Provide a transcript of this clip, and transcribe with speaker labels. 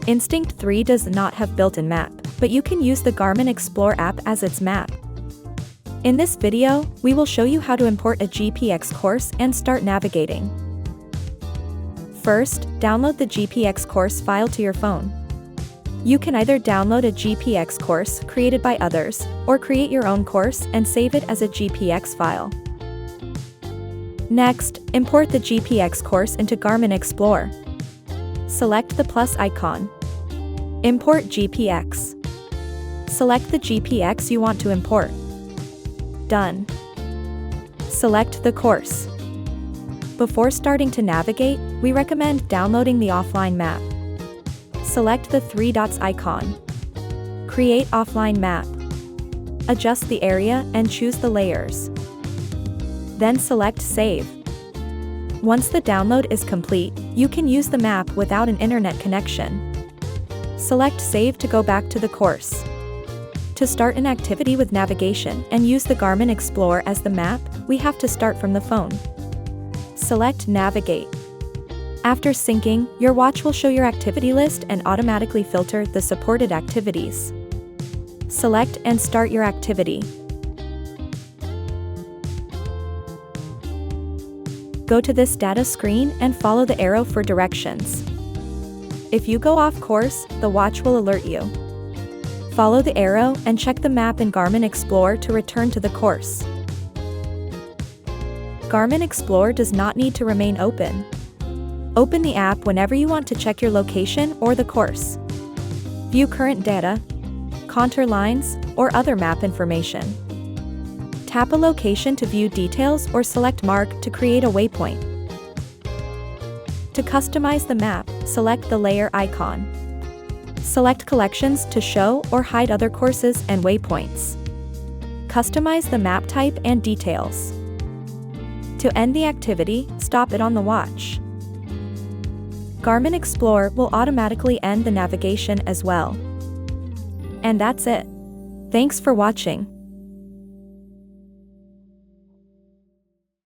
Speaker 1: Instinct 3 does not have built-in map, but you can use the Garmin Explore app as its map. In this video, we will show you how to import a GPX course and start navigating. First, download the GPX course file to your phone. You can either download a GPX course created by others, or create your own course and save it as a GPX file. Next, import the GPX course into Garmin Explore. Select the plus icon. Import GPX. Select the GPX you want to import. Done. Select the course. Before starting to navigate, we recommend downloading the offline map. Select the 3 dots icon. Create offline map. Adjust the area and choose the layers. Then select Save. Once the download is complete, you can use the map without an internet connection. Select Save to go back to the course. To start an activity with navigation and use the Garmin Explore as the map, we have to start from the phone. Select Navigate. After syncing, your watch will show your activity list and automatically filter the supported activities. Select and start your activity. Go to this data screen and follow the arrow for directions. If you go off course, the watch will alert you. Follow the arrow and check the map in Garmin Explore to return to the course. Garmin Explore does not need to remain open. Open the app whenever you want to check your location or the course. View current data, contour lines, or other map information. Tap a location to view details or select Mark to create a waypoint. To customize the map, select the layer icon. Select collections to show or hide other courses and waypoints. Customize the map type and details. To end the activity, stop it on the watch. Garmin Explore will automatically end the navigation as well. And that's it. Thanks for watching.